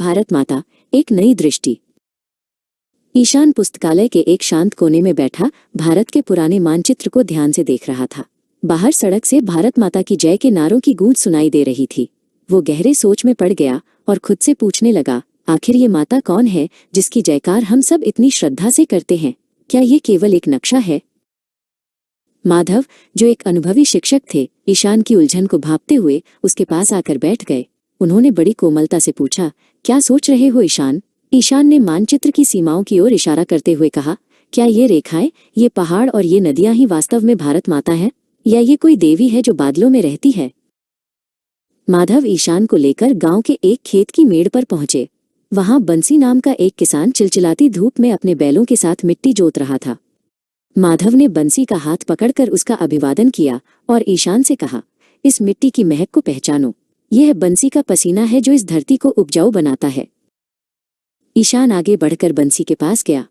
भारत माता, एक नई दृष्टि। ईशान पुस्तकालय के एक शांत कोने में बैठा भारत के पुराने मानचित्र को ध्यान से देख रहा था। बाहर सड़क से भारत माता की जय के नारों की गूंज सुनाई दे रही थी। वो गहरे सोच में पड़ गया और खुद से पूछने लगा, आखिर ये माता कौन है जिसकी जयकार हम सब इतनी श्रद्धा से करते हैं? क्या ये केवल एक नक्शा है? माधव, जो एक अनुभवी शिक्षक थे, ईशान की उलझन को भांपते हुए उसके पास आकर बैठ गए। उन्होंने बड़ी कोमलता से पूछा, क्या सोच रहे हो ईशान? ईशान ने मानचित्र की सीमाओं की ओर इशारा करते हुए कहा, क्या ये रेखाएं, ये पहाड़ और ये नदियां ही वास्तव में भारत माता है, या ये कोई देवी है जो बादलों में रहती है? माधव ईशान को लेकर गांव के एक खेत की मेड़ पर पहुंचे। वहां बंसी नाम का एक किसान चिलचिलाती धूप में अपने बैलों के साथ मिट्टी जोत रहा था। माधव ने बंसी का हाथ पकड़कर उसका अभिवादन किया और ईशान से कहा, इस मिट्टी की महक को पहचानो। यह बंसी का पसीना है जो इस धरती को उपजाऊ बनाता है। ईशान आगे बढ़कर बंसी के पास गया।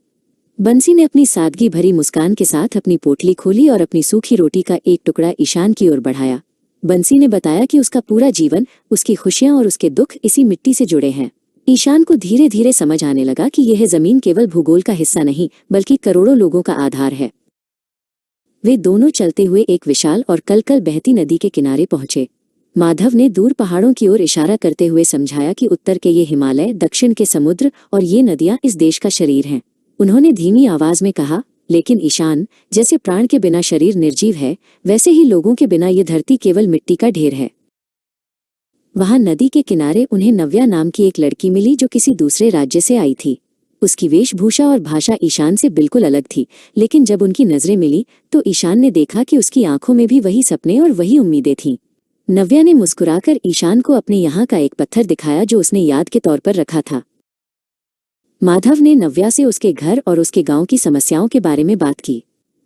बंसी ने अपनी सादगी भरी मुस्कान के साथ अपनी पोटली खोली और अपनी सूखी रोटी का एक टुकड़ा ईशान की ओर बढ़ाया। बंसी ने बताया कि उसका पूरा जीवन, उसकी खुशियां और उसके दुख इसी मिट्टी से जुड़े हैं। ईशान को धीरे धीरे समझ आने लगा कि यह जमीन केवल भूगोल का हिस्सा नहीं, बल्कि करोड़ों लोगों का आधार है। वे दोनों चलते हुए एक विशाल और कल-कल बहती नदी के किनारे पहुंचे। माधव ने दूर पहाड़ों की ओर इशारा करते हुए समझाया कि उत्तर के ये हिमालय, दक्षिण के समुद्र और ये नदियां इस देश का शरीर हैं। उन्होंने धीमी आवाज में कहा, लेकिन ईशान, जैसे प्राण के बिना शरीर निर्जीव है, वैसे ही लोगों के बिना ये धरती केवल मिट्टी का ढेर है। वहां नदी के किनारे उन्हें नव्या नाम की एक लड़की मिली जो किसी दूसरे राज्य से आई थी। उसकी वेशभूषा और भाषा ईशान से बिल्कुल अलग थी, लेकिन जब उनकी नजरें मिली तो ईशान ने देखा कि उसकी आंखों में भी वही सपने और वही उम्मीदें थीं। नव्या ने मुस्कुराकर ईशान को अपने यहाँ का एक पत्थर दिखाया जो उसने याद के तौर पर रखा था। माधव ने नव्या से उसके घर और उसके गांव की समस्याओं के बारे में बात की।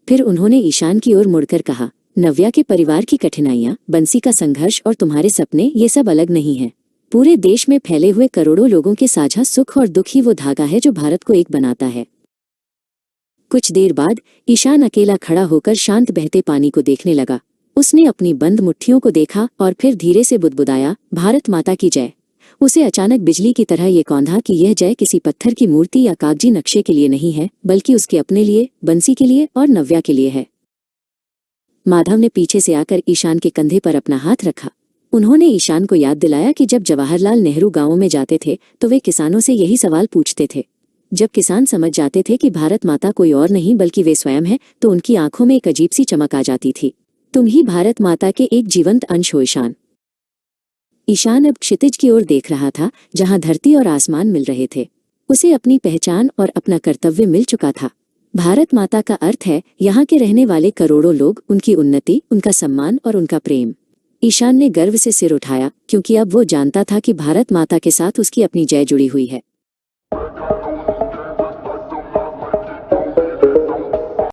फिर उन्होंने ईशान की ओर मुड़कर कहा, नव्या के परिवार की कठिनाइयां, बंसी का संघर्ष और तुम्हारे सपने, ये सब अलग नहीं हैं। पूरे देश में फैले हुए करोड़ों लोगों के साझा सुख और दुख ही वो धागा है जो भारत को एक बनाता है। कुछ देर बाद ईशान अकेला खड़ा होकर शांत बहते पानी को देखने लगा। उसने अपनी बंद मुट्ठियों को देखा और फिर धीरे से बुदबुदाया, भारत माता की जय। उसे अचानक बिजली की तरह ये कौंधा कि यह जय किसी पत्थर की मूर्ति या कागजी नक्शे के लिए नहीं है, बल्कि उसके अपने लिए, बंसी के लिए और नव्या के लिए है। माधव ने पीछे से आकर ईशान के कंधे पर अपना हाथ रखा। उन्होंने ईशान को याद दिलाया कि जब जवाहरलाल नेहरू गांवों में जाते थे तो वे किसानों से यही सवाल पूछते थे। जब किसान समझ जाते थे कि भारत माता कोई और नहीं बल्कि वे स्वयं है, तो उनकी आंखों में एक अजीब सी चमक आ जाती थी। तुम ही भारत माता के एक जीवंत अंश हो ईशान। ईशान अब क्षितिज की ओर देख रहा था, जहां धरती और आसमान मिल रहे थे। उसे अपनी पहचान और अपना कर्तव्य मिल चुका था। भारत माता का अर्थ है यहाँ के रहने वाले करोड़ों लोग, उनकी उन्नति, उनका सम्मान और उनका प्रेम। ईशान ने गर्व से सिर उठाया, क्योंकि अब वो जानता था कि भारत माता के साथ उसकी अपनी जय जुड़ी हुई है।